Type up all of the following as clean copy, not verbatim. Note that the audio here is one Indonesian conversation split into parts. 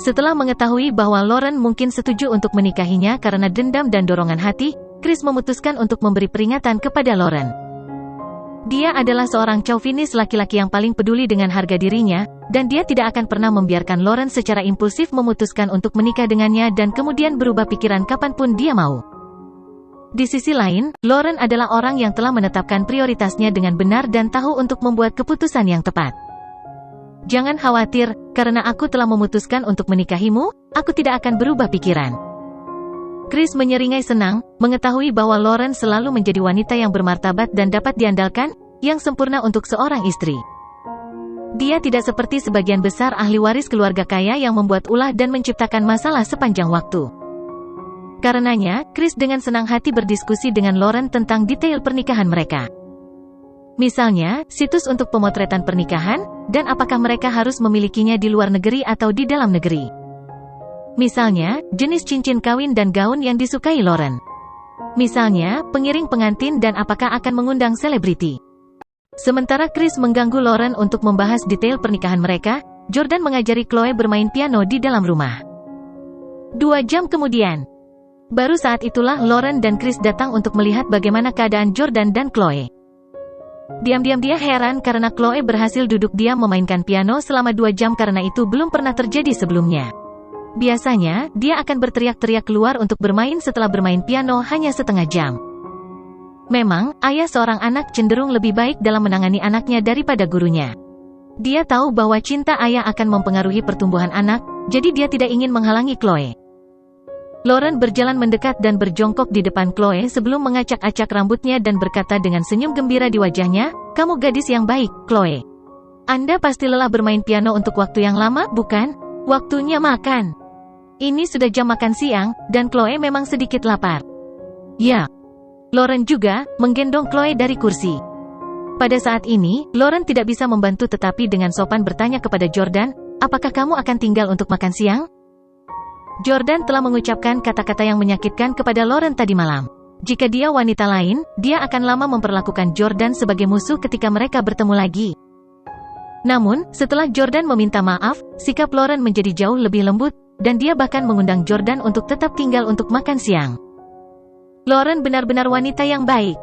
Setelah mengetahui bahwa Lauren mungkin setuju untuk menikahinya karena dendam dan dorongan hati, Chris memutuskan untuk memberi peringatan kepada Lauren. Dia adalah seorang chauvinis laki-laki yang paling peduli dengan harga dirinya, dan dia tidak akan pernah membiarkan Lauren secara impulsif memutuskan untuk menikah dengannya dan kemudian berubah pikiran kapanpun dia mau. Di sisi lain, Lauren adalah orang yang telah menetapkan prioritasnya dengan benar dan tahu untuk membuat keputusan yang tepat. Jangan khawatir, karena aku telah memutuskan untuk menikahimu, aku tidak akan berubah pikiran. Chris menyeringai senang, mengetahui bahwa Lauren selalu menjadi wanita yang bermartabat dan dapat diandalkan, yang sempurna untuk seorang istri. Dia tidak seperti sebagian besar ahli waris keluarga kaya yang membuat ulah dan menciptakan masalah sepanjang waktu. Karenanya, Chris dengan senang hati berdiskusi dengan Lauren tentang detail pernikahan mereka. Misalnya, situs untuk pemotretan pernikahan, dan apakah mereka harus memilikinya di luar negeri atau di dalam negeri. Misalnya, jenis cincin kawin dan gaun yang disukai Lauren. Misalnya, pengiring pengantin dan apakah akan mengundang selebriti. Sementara Chris mengganggu Lauren untuk membahas detail pernikahan mereka, Jordan mengajari Chloe bermain piano di dalam rumah. 2 jam kemudian, baru saat itulah Lauren dan Chris datang untuk melihat bagaimana keadaan Jordan dan Chloe. Diam-diam dia heran karena Chloe berhasil duduk diam memainkan piano selama 2 jam karena itu belum pernah terjadi sebelumnya. Biasanya, dia akan berteriak-teriak keluar untuk bermain setelah bermain piano hanya setengah jam. Memang, ayah seorang anak cenderung lebih baik dalam menangani anaknya daripada gurunya. Dia tahu bahwa cinta ayah akan mempengaruhi pertumbuhan anak, jadi dia tidak ingin menghalangi Chloe. Lauren berjalan mendekat dan berjongkok di depan Chloe sebelum mengacak-acak rambutnya dan berkata dengan senyum gembira di wajahnya, "Kamu gadis yang baik, Chloe. Anda pasti lelah bermain piano untuk waktu yang lama, bukan? Waktunya makan." Ini sudah jam makan siang, dan Chloe memang sedikit lapar. Ya. Lauren juga menggendong Chloe dari kursi. Pada saat ini, Lauren tidak bisa membantu tetapi dengan sopan bertanya kepada Jordan, "Apakah kamu akan tinggal untuk makan siang?" Jordan telah mengucapkan kata-kata yang menyakitkan kepada Lauren tadi malam. Jika dia wanita lain, dia akan lama memperlakukan Jordan sebagai musuh ketika mereka bertemu lagi. Namun, setelah Jordan meminta maaf, sikap Lauren menjadi jauh lebih lembut, dan dia bahkan mengundang Jordan untuk tetap tinggal untuk makan siang. Lauren benar-benar wanita yang baik.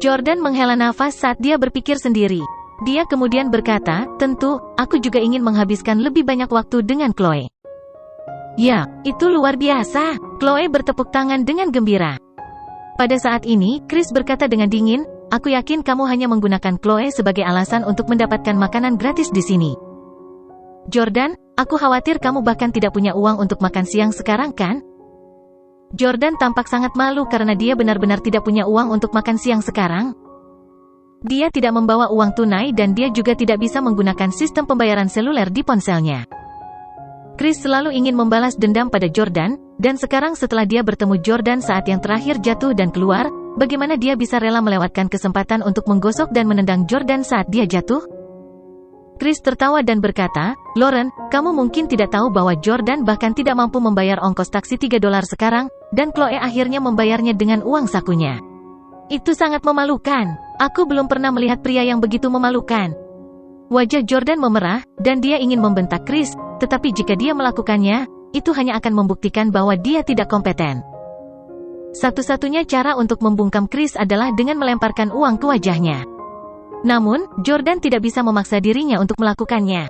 Jordan menghela nafas saat dia berpikir sendiri. Dia kemudian berkata, "Tentu, aku juga ingin menghabiskan lebih banyak waktu dengan Chloe." Ya, itu luar biasa. Chloe bertepuk tangan dengan gembira. Pada saat ini, Chris berkata dengan dingin, "Aku yakin kamu hanya menggunakan Chloe sebagai alasan untuk mendapatkan makanan gratis di sini." Jordan, aku khawatir kamu bahkan tidak punya uang untuk makan siang sekarang kan? Jordan tampak sangat malu karena dia benar-benar tidak punya uang untuk makan siang sekarang. Dia tidak membawa uang tunai dan dia juga tidak bisa menggunakan sistem pembayaran seluler di ponselnya. Chris selalu ingin membalas dendam pada Jordan, dan sekarang setelah dia bertemu Jordan saat yang terakhir jatuh dan keluar, bagaimana dia bisa rela melewatkan kesempatan untuk menggosok dan menendang Jordan saat dia jatuh? Chris tertawa dan berkata, "Lauren, kamu mungkin tidak tahu bahwa Jordan bahkan tidak mampu membayar ongkos taksi $3 sekarang, dan Chloe akhirnya membayarnya dengan uang sakunya. Itu sangat memalukan. Aku belum pernah melihat pria yang begitu memalukan." Wajah Jordan memerah, dan dia ingin membentak Chris, tetapi jika dia melakukannya, itu hanya akan membuktikan bahwa dia tidak kompeten. Satu-satunya cara untuk membungkam Chris adalah dengan melemparkan uang ke wajahnya. Namun, Jordan tidak bisa memaksa dirinya untuk melakukannya.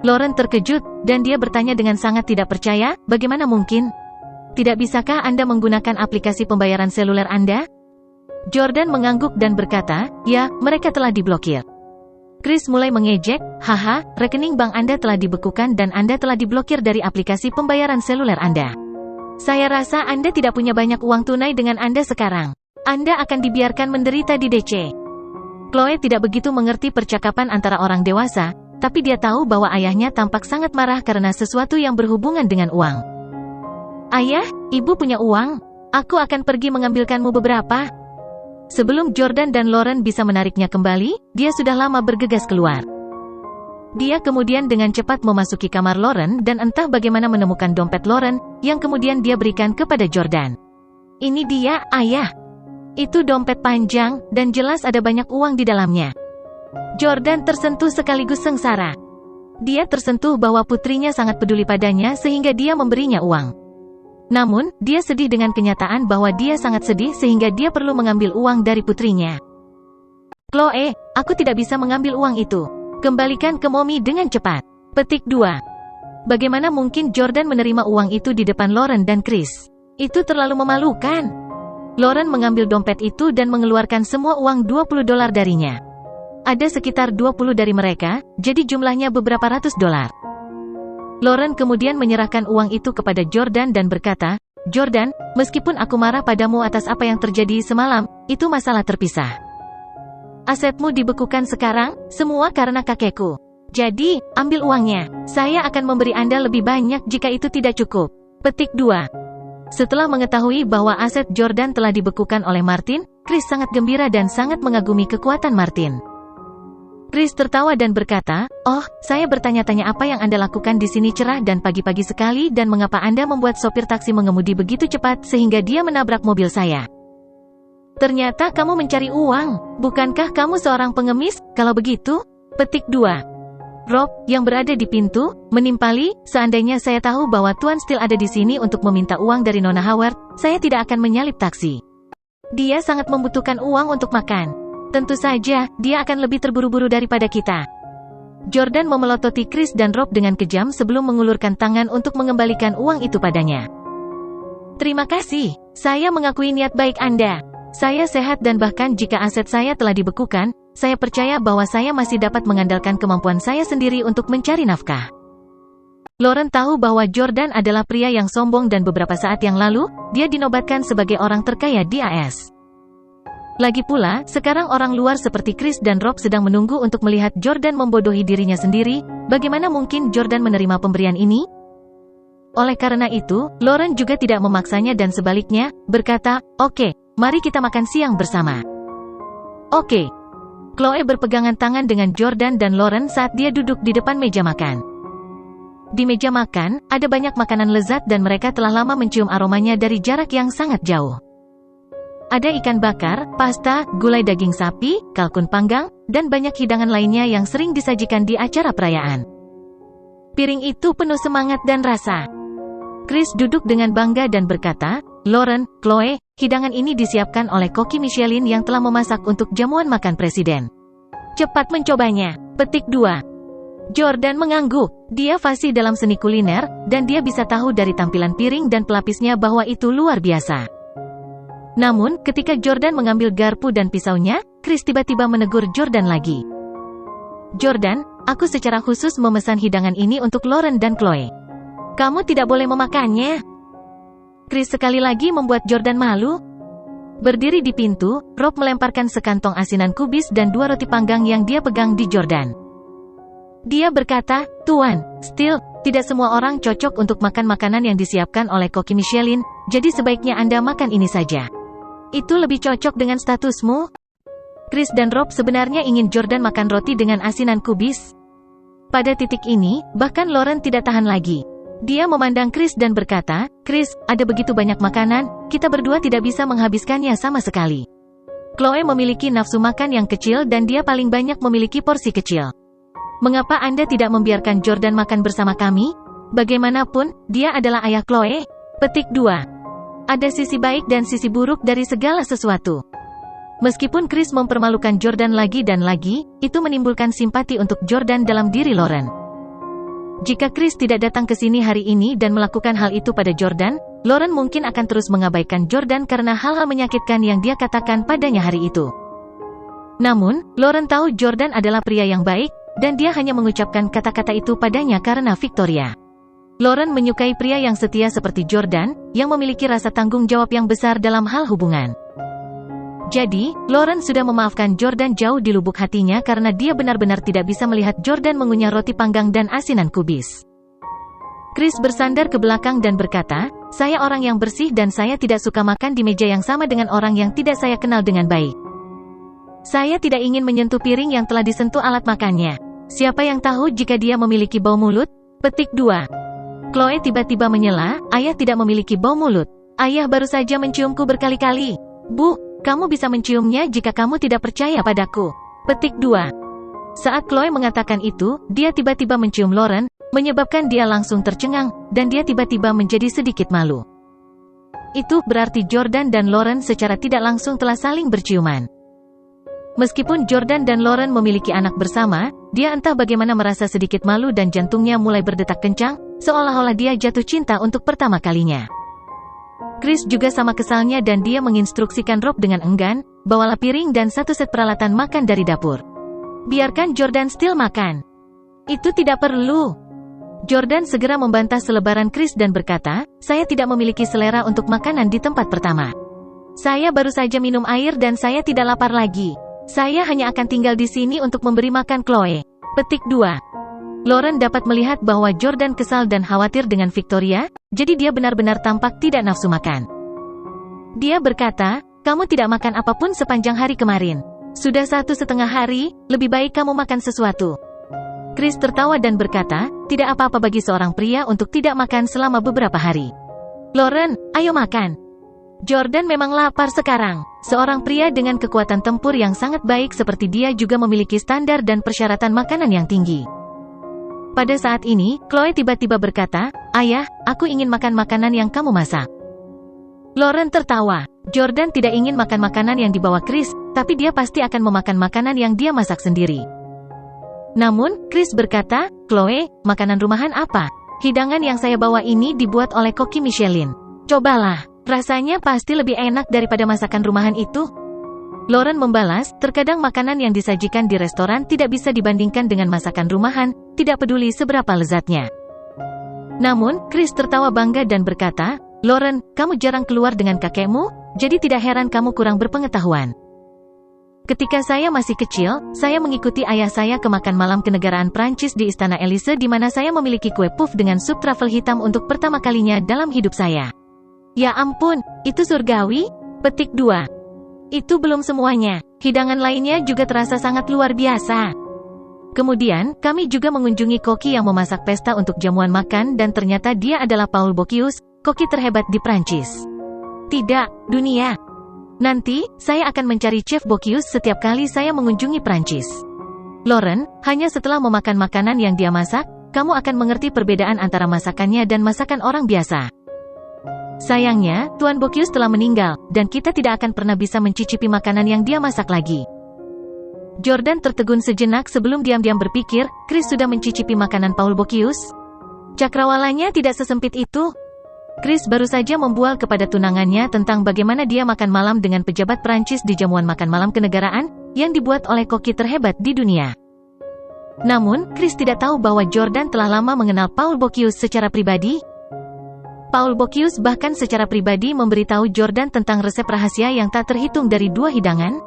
Lauren terkejut, dan dia bertanya dengan sangat tidak percaya, "Bagaimana mungkin? Tidak bisakah Anda menggunakan aplikasi pembayaran seluler Anda?" Jordan mengangguk dan berkata, "Ya, mereka telah diblokir." Chris mulai mengejek, "Haha, rekening bank Anda telah dibekukan dan Anda telah diblokir dari aplikasi pembayaran seluler Anda. Saya rasa Anda tidak punya banyak uang tunai dengan Anda sekarang. Anda akan dibiarkan menderita di DC." Chloe tidak begitu mengerti percakapan antara orang dewasa, tapi dia tahu bahwa ayahnya tampak sangat marah karena sesuatu yang berhubungan dengan uang. "Ayah, ibu punya uang. Aku akan pergi mengambilkanmu beberapa." Sebelum Jordan dan Lauren bisa menariknya kembali, dia sudah lama bergegas keluar. Dia kemudian dengan cepat memasuki kamar Lauren dan entah bagaimana menemukan dompet Lauren, yang kemudian dia berikan kepada Jordan. "Ini dia, ayah. Itu dompet panjang, dan jelas ada banyak uang di dalamnya." Jordan tersentuh sekaligus sengsara. Dia tersentuh bahwa putrinya sangat peduli padanya sehingga dia memberinya uang. Namun, dia sedih dengan kenyataan bahwa dia sangat sedih sehingga dia perlu mengambil uang dari putrinya. Chloe, aku tidak bisa mengambil uang itu. Kembalikan ke Mommy dengan cepat. Petik 2. Bagaimana mungkin Jordan menerima uang itu di depan Lauren dan Chris? Itu terlalu memalukan. Lauren mengambil dompet itu dan mengeluarkan semua uang $20 darinya. Ada sekitar 20 dari mereka, jadi jumlahnya beberapa ratus dolar. Lauren kemudian menyerahkan uang itu kepada Jordan dan berkata, Jordan, meskipun aku marah padamu atas apa yang terjadi semalam, itu masalah terpisah. Asetmu dibekukan sekarang, semua karena kakekku. Jadi, ambil uangnya. Saya akan memberi Anda lebih banyak jika itu tidak cukup. Petik 2. Setelah mengetahui bahwa aset Jordan telah dibekukan oleh Martin, Chris sangat gembira dan sangat mengagumi kekuatan Martin. Chris tertawa dan berkata, "Oh, saya bertanya-tanya apa yang Anda lakukan di sini cerah dan pagi-pagi sekali dan mengapa Anda membuat sopir taksi mengemudi begitu cepat sehingga dia menabrak mobil saya? Ternyata kamu mencari uang, bukankah kamu seorang pengemis? Kalau begitu?" Petik 2. Rob, yang berada di pintu, menimpali, "Seandainya saya tahu bahwa Tuan Steele ada di sini untuk meminta uang dari Nona Howard, saya tidak akan menyalip taksi. Dia sangat membutuhkan uang untuk makan. Tentu saja, dia akan lebih terburu-buru daripada kita." Jordan memelototi Chris dan Rob dengan kejam sebelum mengulurkan tangan untuk mengembalikan uang itu padanya. "Terima kasih. Saya mengakui niat baik Anda. Saya sehat dan bahkan jika aset saya telah dibekukan, saya percaya bahwa saya masih dapat mengandalkan kemampuan saya sendiri untuk mencari nafkah." Lauren tahu bahwa Jordan adalah pria yang sombong dan beberapa saat yang lalu, dia dinobatkan sebagai orang terkaya di AS. Lagi pula, sekarang orang luar seperti Chris dan Rob sedang menunggu untuk melihat Jordan membodohi dirinya sendiri. Bagaimana mungkin Jordan menerima pemberian ini? Oleh karena itu, Lauren juga tidak memaksanya dan sebaliknya, berkata, "Oke, mari kita makan siang bersama." "Oke." Chloe berpegangan tangan dengan Jordan dan Lauren saat dia duduk di depan meja makan. Di meja makan, ada banyak makanan lezat dan mereka telah lama mencium aromanya dari jarak yang sangat jauh. Ada ikan bakar, pasta, gulai daging sapi, kalkun panggang, dan banyak hidangan lainnya yang sering disajikan di acara perayaan. Piring itu penuh semangat dan rasa. Chris duduk dengan bangga dan berkata, "Lauren, Chloe, hidangan ini disiapkan oleh koki Michelin yang telah memasak untuk jamuan makan presiden. Cepat mencobanya." Petik 2. Jordan mengangguk. Dia fasih dalam seni kuliner, dan dia bisa tahu dari tampilan piring dan pelapisnya bahwa itu luar biasa. Namun, ketika Jordan mengambil garpu dan pisaunya, Chris tiba-tiba menegur Jordan lagi. "Jordan, aku secara khusus memesan hidangan ini untuk Lauren dan Chloe. Kamu tidak boleh memakannya." Chris sekali lagi membuat Jordan malu. Berdiri di pintu, Rob melemparkan sekantong asinan kubis dan 2 roti panggang yang dia pegang di Jordan. Dia berkata, "Tuan Steele, tidak semua orang cocok untuk makan makanan yang disiapkan oleh koki Michelin, jadi sebaiknya Anda makan ini saja. Itu lebih cocok dengan statusmu." Chris dan Rob sebenarnya ingin Jordan makan roti dengan asinan kubis. Pada titik ini, bahkan Lauren tidak tahan lagi. Dia memandang Chris dan berkata, "Chris, ada begitu banyak makanan, kita berdua tidak bisa menghabiskannya sama sekali. Chloe memiliki nafsu makan yang kecil dan dia paling banyak memiliki porsi kecil. Mengapa Anda tidak membiarkan Jordan makan bersama kami? Bagaimanapun, dia adalah ayah Chloe." Petik 2. Ada sisi baik dan sisi buruk dari segala sesuatu. Meskipun Chris mempermalukan Jordan lagi dan lagi, itu menimbulkan simpati untuk Jordan dalam diri Lauren. Jika Chris tidak datang ke sini hari ini dan melakukan hal itu pada Jordan, Lauren mungkin akan terus mengabaikan Jordan karena hal-hal menyakitkan yang dia katakan padanya hari itu. Namun, Lauren tahu Jordan adalah pria yang baik, dan dia hanya mengucapkan kata-kata itu padanya karena Victoria. Lauren menyukai pria yang setia seperti Jordan, yang memiliki rasa tanggung jawab yang besar dalam hal hubungan. Jadi, Lauren sudah memaafkan Jordan jauh di lubuk hatinya karena dia benar-benar tidak bisa melihat Jordan mengunyah roti panggang dan asinan kubis. Chris bersandar ke belakang dan berkata, "Saya orang yang bersih dan saya tidak suka makan di meja yang sama dengan orang yang tidak saya kenal dengan baik. Saya tidak ingin menyentuh piring yang telah disentuh alat makannya. Siapa yang tahu jika dia memiliki bau mulut?" Petik 2. Chloe tiba-tiba menyela, "Ayah tidak memiliki bau mulut. Ayah baru saja menciumku berkali-kali. Bu, kamu bisa menciumnya jika kamu tidak percaya padaku." Petik 2. Saat Chloe mengatakan itu, dia tiba-tiba mencium Lauren, menyebabkan dia langsung tercengang, dan dia tiba-tiba menjadi sedikit malu. Itu berarti Jordan dan Lauren secara tidak langsung telah saling berciuman. Meskipun Jordan dan Lauren memiliki anak bersama, dia entah bagaimana merasa sedikit malu dan jantungnya mulai berdetak kencang, seolah-olah dia jatuh cinta untuk pertama kalinya. Chris juga sama kesalnya dan dia menginstruksikan Rob dengan enggan, bawalah piring dan satu set peralatan makan dari dapur. Biarkan Jordan still makan. Itu tidak perlu. Jordan segera membantah selebaran Chris dan berkata, saya tidak memiliki selera untuk makanan di tempat pertama. Saya baru saja minum air dan saya tidak lapar lagi. Saya hanya akan tinggal di sini untuk memberi makan Chloe. Petik 2. Lauren dapat melihat bahwa Jordan kesal dan khawatir dengan Victoria, jadi dia benar-benar tampak tidak nafsu makan. Dia berkata, kamu tidak makan apapun sepanjang hari kemarin. Sudah 1,5 hari, lebih baik kamu makan sesuatu. Chris tertawa dan berkata, tidak apa-apa bagi seorang pria untuk tidak makan selama beberapa hari. Lauren, ayo makan. Jordan memang lapar sekarang. Seorang pria dengan kekuatan tempur yang sangat baik seperti dia juga memiliki standar dan persyaratan makanan yang tinggi. Pada saat ini, Chloe tiba-tiba berkata, ayah, aku ingin makan makanan yang kamu masak. Lauren tertawa. Jordan tidak ingin makan makanan yang dibawa Chris, tapi dia pasti akan memakan makanan yang dia masak sendiri. Namun, Chris berkata, Chloe, makanan rumahan apa? Hidangan yang saya bawa ini dibuat oleh koki Michelin. Cobalah, rasanya pasti lebih enak daripada masakan rumahan itu. Lauren membalas, terkadang makanan yang disajikan di restoran tidak bisa dibandingkan dengan masakan rumahan, tidak peduli seberapa lezatnya. Namun, Chris tertawa bangga dan berkata, Lauren, kamu jarang keluar dengan kakekmu, jadi tidak heran kamu kurang berpengetahuan. Ketika saya masih kecil, saya mengikuti ayah saya ke makan malam kenegaraan Prancis di Istana Elise di mana saya memiliki kue puff dengan sup truffle hitam untuk pertama kalinya dalam hidup saya. Ya ampun, itu surgawi? Petik 2. Itu belum semuanya, hidangan lainnya juga terasa sangat luar biasa. Kemudian, kami juga mengunjungi koki yang memasak pesta untuk jamuan makan dan ternyata dia adalah Paul Bocuse, koki terhebat di Prancis. Tidak, dunia. Nanti, saya akan mencari Chef Bocuse setiap kali saya mengunjungi Prancis. Lauren, hanya setelah memakan makanan yang dia masak, kamu akan mengerti perbedaan antara masakannya dan masakan orang biasa. Sayangnya, Tuan Bocuse telah meninggal, dan kita tidak akan pernah bisa mencicipi makanan yang dia masak lagi. Jordan tertegun sejenak sebelum diam-diam berpikir, Chris sudah mencicipi makanan Paul Bocuse? Cakrawalanya tidak sesempit itu. Chris baru saja membual kepada tunangannya tentang bagaimana dia makan malam dengan pejabat Prancis di jamuan makan malam kenegaraan, yang dibuat oleh koki terhebat di dunia. Namun, Chris tidak tahu bahwa Jordan telah lama mengenal Paul Bocuse secara pribadi. Paul Bocuse bahkan secara pribadi memberitahu Jordan tentang resep rahasia yang tak terhitung dari 2 hidangan.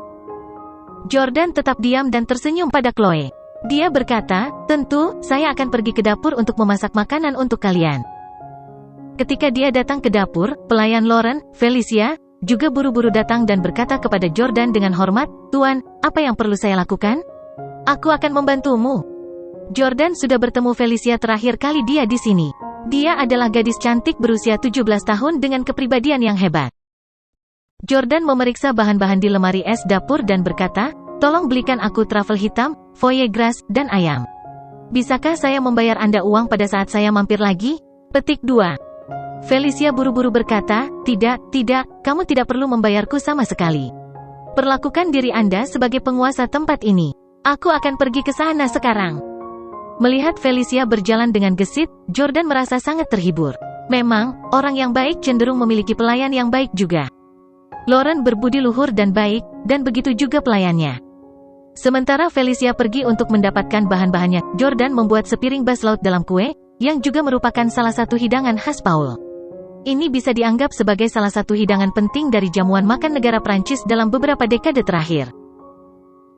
Jordan tetap diam dan tersenyum pada Chloe. Dia berkata, tentu, saya akan pergi ke dapur untuk memasak makanan untuk kalian. Ketika dia datang ke dapur, pelayan Lauren, Felicia, juga buru-buru datang dan berkata kepada Jordan dengan hormat, Tuan, apa yang perlu saya lakukan? Aku akan membantumu. Jordan sudah bertemu Felicia terakhir kali dia di sini. Dia adalah gadis cantik berusia 17 tahun dengan kepribadian yang hebat. Jordan memeriksa bahan-bahan di lemari es dapur dan berkata, tolong belikan aku truffle hitam, foie gras, dan ayam. Bisakah saya membayar Anda uang pada saat saya mampir lagi? Petik 2. Felicia buru-buru berkata, tidak, kamu tidak perlu membayarku sama sekali. Perlakukan diri Anda sebagai penguasa tempat ini. Aku akan pergi ke sana sekarang. Melihat Felicia berjalan dengan gesit, Jordan merasa sangat terhibur. Memang, orang yang baik cenderung memiliki pelayan yang baik juga. Lauren berbudi luhur dan baik, dan begitu juga pelayannya. Sementara Felicia pergi untuk mendapatkan bahan-bahannya, Jordan membuat sepiring bas laut dalam kue, yang juga merupakan salah satu hidangan khas Paul. Ini bisa dianggap sebagai salah satu hidangan penting dari jamuan makan negara Prancis dalam beberapa dekade terakhir.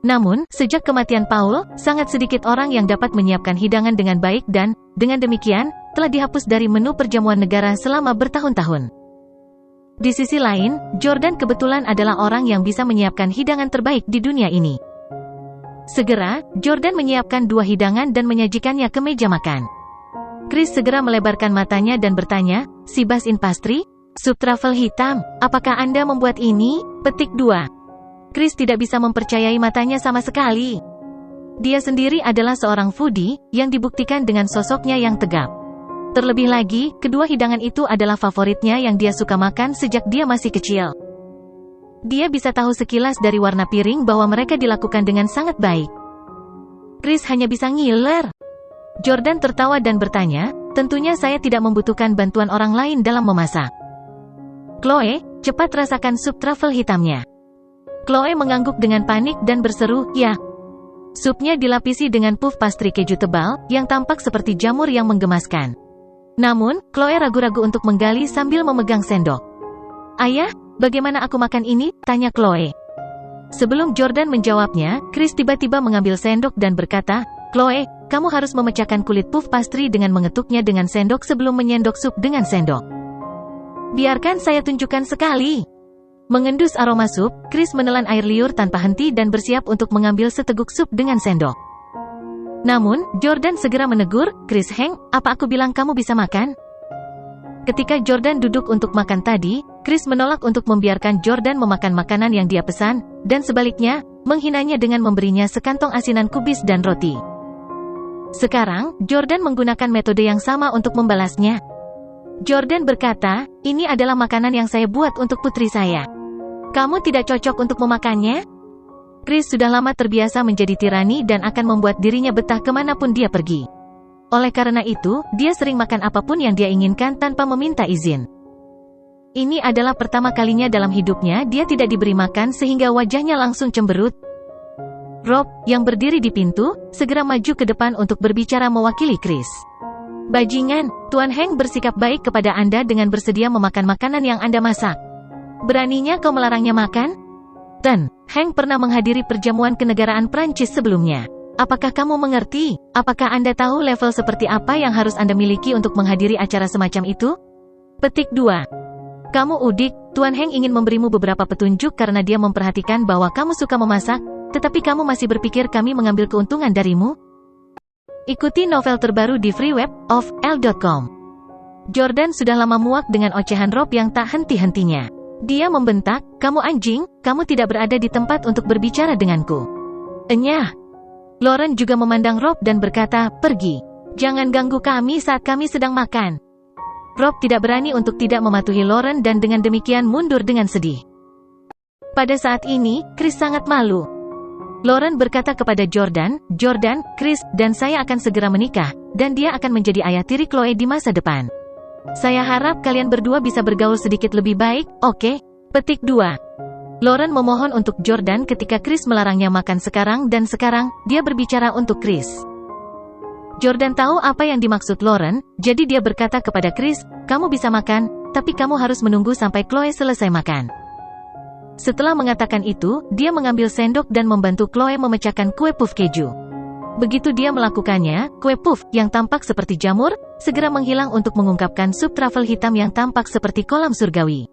Namun, sejak kematian Paul, sangat sedikit orang yang dapat menyiapkan hidangan dengan baik dan, dengan demikian, telah dihapus dari menu perjamuan negara selama bertahun-tahun. Di sisi lain, Jordan kebetulan adalah orang yang bisa menyiapkan hidangan terbaik di dunia ini. Segera, Jordan menyiapkan 2 hidangan dan menyajikannya ke meja makan. Chris segera melebarkan matanya dan bertanya, si Bas in Pastry? Sup truffle hitam, apakah Anda membuat ini? Petik 2. Chris tidak bisa mempercayai matanya sama sekali. Dia sendiri adalah seorang foodie, yang dibuktikan dengan sosoknya yang tegap. Terlebih lagi, kedua hidangan itu adalah favoritnya yang dia suka makan sejak dia masih kecil. Dia bisa tahu sekilas dari warna piring bahwa mereka dilakukan dengan sangat baik. Chris hanya bisa ngiler. Jordan tertawa dan bertanya, tentunya saya tidak membutuhkan bantuan orang lain dalam memasak. Chloe, cepat rasakan sup truffle hitamnya. Chloe mengangguk dengan panik dan berseru, ya. Supnya dilapisi dengan puff pastry keju tebal, yang tampak seperti jamur yang menggemaskan. Namun, Chloe ragu-ragu untuk menggali sambil memegang sendok. Ayah, bagaimana aku makan ini? Tanya Chloe. Sebelum Jordan menjawabnya, Chris tiba-tiba mengambil sendok dan berkata, Chloe, kamu harus memecahkan kulit puff pastry dengan mengetuknya dengan sendok sebelum menyendok sup dengan sendok. Biarkan saya tunjukkan sekali. Mengendus aroma sup, Chris menelan air liur tanpa henti dan bersiap untuk mengambil seteguk sup dengan sendok. Namun, Jordan segera menegur, Chris Hank, apa aku bilang kamu bisa makan? Ketika Jordan duduk untuk makan tadi, Chris menolak untuk membiarkan Jordan memakan makanan yang dia pesan, dan sebaliknya, menghinanya dengan memberinya sekantong asinan kubis dan roti. Sekarang, Jordan menggunakan metode yang sama untuk membalasnya. Jordan berkata, ini adalah makanan yang saya buat untuk putri saya. Kamu tidak cocok untuk memakannya? Chris sudah lama terbiasa menjadi tirani dan akan membuat dirinya betah kemanapun dia pergi. Oleh karena itu, dia sering makan apapun yang dia inginkan tanpa meminta izin. Ini adalah pertama kalinya dalam hidupnya dia tidak diberi makan sehingga wajahnya langsung cemberut. Rob, yang berdiri di pintu, segera maju ke depan untuk berbicara mewakili Chris. Bajingan, Tuan Hank bersikap baik kepada Anda dengan bersedia memakan makanan yang Anda masak. Beraninya kau melarangnya makan? Ten, Hank pernah menghadiri perjamuan kenegaraan Prancis sebelumnya. Apakah kamu mengerti? Apakah Anda tahu level seperti apa yang harus Anda miliki untuk menghadiri acara semacam itu? Petik 2. Kamu udik, Tuan Hank ingin memberimu beberapa petunjuk karena dia memperhatikan bahwa kamu suka memasak, tetapi kamu masih berpikir kami mengambil keuntungan darimu? Ikuti novel terbaru di freeweb.of.l.com. Jordan sudah lama muak dengan ocehan Rob yang tak henti-hentinya. Dia membentak, kamu anjing, kamu tidak berada di tempat untuk berbicara denganku. Enyah. Lauren juga memandang Rob dan berkata, pergi. Jangan ganggu kami saat kami sedang makan. Rob tidak berani untuk tidak mematuhi Lauren dan dengan demikian mundur dengan sedih. Pada saat ini, Chris sangat malu. Lauren berkata kepada Jordan, Chris, dan saya akan segera menikah, dan dia akan menjadi ayah tiri Chloe di masa depan. Saya harap kalian berdua bisa bergaul sedikit lebih baik, oke? Petik 2. Lauren memohon untuk Jordan ketika Chris melarangnya makan sekarang dan sekarang, dia berbicara untuk Chris. Jordan tahu apa yang dimaksud Lauren, jadi dia berkata kepada Chris, kamu bisa makan, tapi kamu harus menunggu sampai Chloe selesai makan. Setelah mengatakan itu, dia mengambil sendok dan membantu Chloe memecahkan kue puff keju. Begitu dia melakukannya, kue puff, yang tampak seperti jamur, segera menghilang untuk mengungkapkan sup truffle hitam yang tampak seperti kolam surgawi.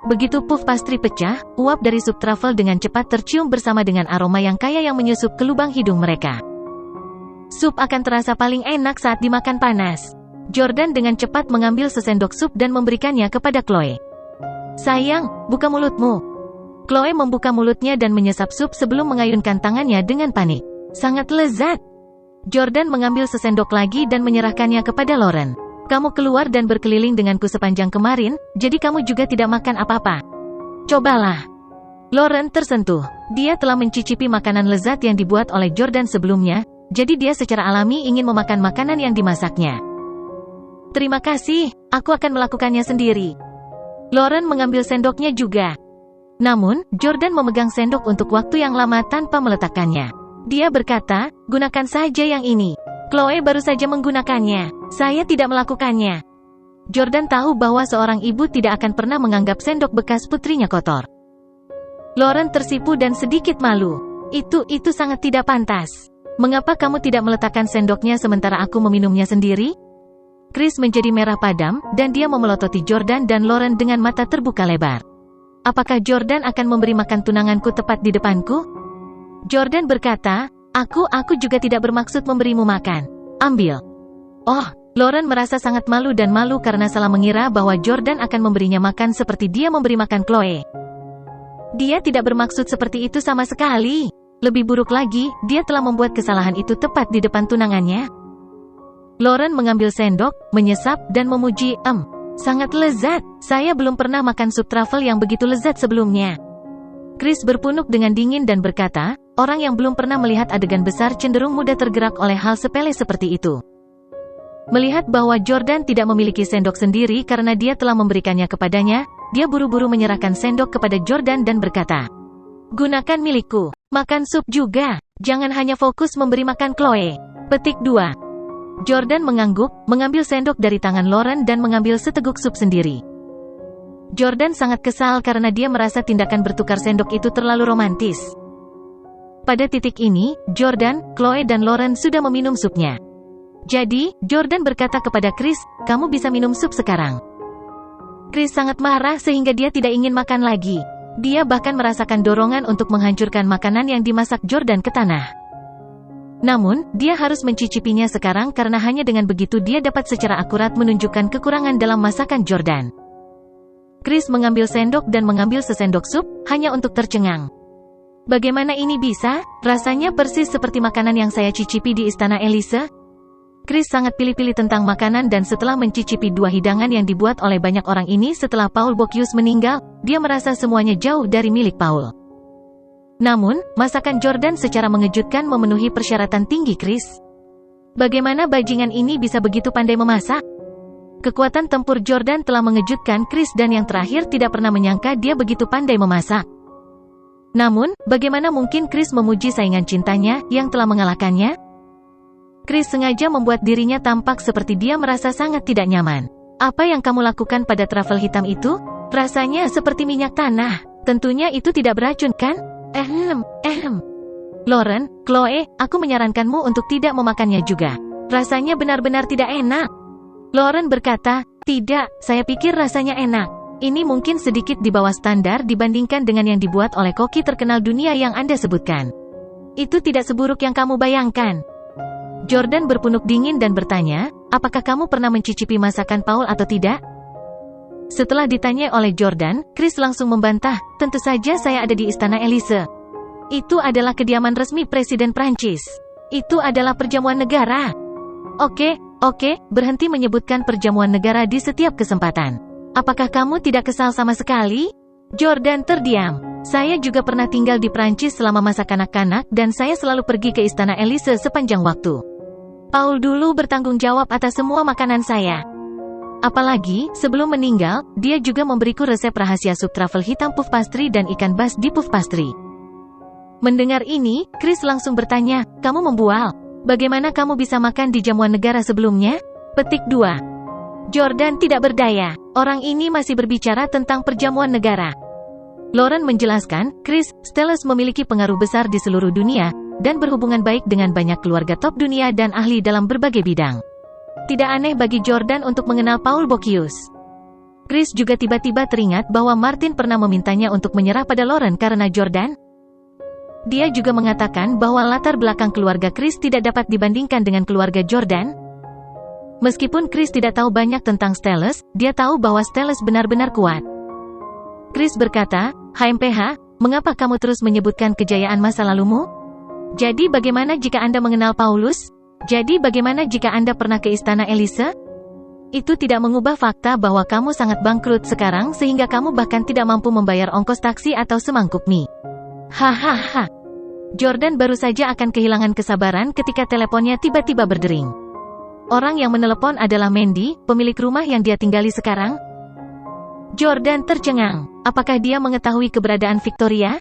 Begitu puff pastry pecah, uap dari sup truffle dengan cepat tercium bersama dengan aroma yang kaya yang menyusup ke lubang hidung mereka. Sup akan terasa paling enak saat dimakan panas. Jordan dengan cepat mengambil sesendok sup dan memberikannya kepada Chloe. Sayang, buka mulutmu. Chloe membuka mulutnya dan menyesap sup sebelum mengayunkan tangannya dengan panik. Sangat lezat. Jordan mengambil sesendok lagi dan menyerahkannya kepada Lauren. Kamu keluar dan berkeliling denganku sepanjang kemarin, jadi kamu juga tidak makan apa-apa. Cobalah. Lauren tersentuh. Dia telah mencicipi makanan lezat yang dibuat oleh Jordan sebelumnya, jadi dia secara alami ingin memakan makanan yang dimasaknya. Terima kasih, aku akan melakukannya sendiri. Lauren mengambil sendoknya juga. Namun, Jordan memegang sendok untuk waktu yang lama tanpa meletakkannya. Dia berkata, gunakan saja yang ini. Chloe baru saja menggunakannya. Saya tidak melakukannya. Jordan tahu bahwa seorang ibu tidak akan pernah menganggap sendok bekas putrinya kotor. Lauren tersipu dan sedikit malu. Itu sangat tidak pantas. Mengapa kamu tidak meletakkan sendoknya sementara aku meminumnya sendiri? Chris menjadi merah padam, dan dia memelototi Jordan dan Lauren dengan mata terbuka lebar. Apakah Jordan akan memberi makan tunanganku tepat di depanku? Jordan berkata, aku juga tidak bermaksud memberimu makan. Ambil. Oh, Lauren merasa sangat malu dan malu karena salah mengira bahwa Jordan akan memberinya makan seperti dia memberi makan Chloe. Dia tidak bermaksud seperti itu sama sekali. Lebih buruk lagi, dia telah membuat kesalahan itu tepat di depan tunangannya. Lauren mengambil sendok, menyesap, dan memuji, sangat lezat. Saya belum pernah makan sup truffle yang begitu lezat sebelumnya. Chris berpunuk dengan dingin dan berkata, orang yang belum pernah melihat adegan besar cenderung mudah tergerak oleh hal sepele seperti itu. Melihat bahwa Jordan tidak memiliki sendok sendiri karena dia telah memberikannya kepadanya, dia buru-buru menyerahkan sendok kepada Jordan dan berkata, gunakan milikku. Makan sup juga. Jangan hanya fokus memberi makan Chloe. Petik 2. Jordan mengangguk, mengambil sendok dari tangan Lauren dan mengambil seteguk sup sendiri. Jordan sangat kesal karena dia merasa tindakan bertukar sendok itu terlalu romantis. Pada titik ini, Jordan, Chloe dan Lauren sudah meminum supnya. Jadi, Jordan berkata kepada Chris, kamu bisa minum sup sekarang. Chris sangat marah sehingga dia tidak ingin makan lagi. Dia bahkan merasakan dorongan untuk menghancurkan makanan yang dimasak Jordan ke tanah. Namun, dia harus mencicipinya sekarang karena hanya dengan begitu dia dapat secara akurat menunjukkan kekurangan dalam masakan Jordan. Chris mengambil sendok dan mengambil sesendok sup, hanya untuk tercengang. Bagaimana ini bisa? Rasanya persis seperti makanan yang saya cicipi di Istana Elise. Chris sangat pilih-pilih tentang makanan dan setelah mencicipi 2 hidangan yang dibuat oleh banyak orang ini setelah Paul Bocuse meninggal, dia merasa semuanya jauh dari milik Paul. Namun, masakan Jordan secara mengejutkan memenuhi persyaratan tinggi Chris. Bagaimana bajingan ini bisa begitu pandai memasak? Kekuatan tempur Jordan telah mengejutkan Chris dan yang terakhir tidak pernah menyangka dia begitu pandai memasak. Namun, bagaimana mungkin Chris memuji saingan cintanya yang telah mengalahkannya? Chris sengaja membuat dirinya tampak seperti dia merasa sangat tidak nyaman. Apa yang kamu lakukan pada truffle hitam itu? Rasanya seperti minyak tanah. Tentunya itu tidak beracun, kan? Lauren, Chloe, aku menyarankanmu untuk tidak memakannya juga. Rasanya benar-benar tidak enak. Lauren berkata, tidak, saya pikir rasanya enak. Ini mungkin sedikit di bawah standar dibandingkan dengan yang dibuat oleh koki terkenal dunia yang Anda sebutkan. Itu tidak seburuk yang kamu bayangkan. Jordan berpunuk dingin dan bertanya, apakah kamu pernah mencicipi masakan Paul atau tidak? Setelah ditanya oleh Jordan, Chris langsung membantah, tentu saja saya ada di Istana Elise. Itu adalah kediaman resmi Presiden Prancis. Itu adalah perjamuan negara. Oke, berhenti menyebutkan perjamuan negara di setiap kesempatan. Apakah kamu tidak kesal sama sekali? Jordan terdiam. Saya juga pernah tinggal di Prancis selama masa kanak-kanak dan saya selalu pergi ke Istana Elise sepanjang waktu. Paul dulu bertanggung jawab atas semua makanan saya. Apalagi, sebelum meninggal, dia juga memberiku resep rahasia sup truffle hitam puff pastry dan ikan bas di puff pastry. Mendengar ini, Chris langsung bertanya, kamu membual? Bagaimana kamu bisa makan di jamuan negara sebelumnya? Petik 2. Jordan tidak berdaya. Orang ini masih berbicara tentang perjamuan negara. Lauren menjelaskan, Chris, Stellus memiliki pengaruh besar di seluruh dunia, dan berhubungan baik dengan banyak keluarga top dunia dan ahli dalam berbagai bidang. Tidak aneh bagi Jordan untuk mengenal Paul Bocuse. Chris juga tiba-tiba teringat bahwa Martin pernah memintanya untuk menyerah pada Lauren karena Jordan. Dia juga mengatakan bahwa latar belakang keluarga Chris tidak dapat dibandingkan dengan keluarga Jordan. Meskipun Chris tidak tahu banyak tentang Stellus, dia tahu bahwa Stellus benar-benar kuat. Chris berkata, HMPH, mengapa kamu terus menyebutkan kejayaan masa lalumu? Jadi bagaimana jika Anda mengenal Paulus? Jadi bagaimana jika Anda pernah ke Istana Elise? Itu tidak mengubah fakta bahwa kamu sangat bangkrut sekarang sehingga kamu bahkan tidak mampu membayar ongkos taksi atau semangkuk mie. Hahaha. Jordan baru saja akan kehilangan kesabaran ketika teleponnya tiba-tiba berdering. Orang yang menelepon adalah Mandy, pemilik rumah yang dia tinggali sekarang. Jordan tercengang. Apakah dia mengetahui keberadaan Victoria?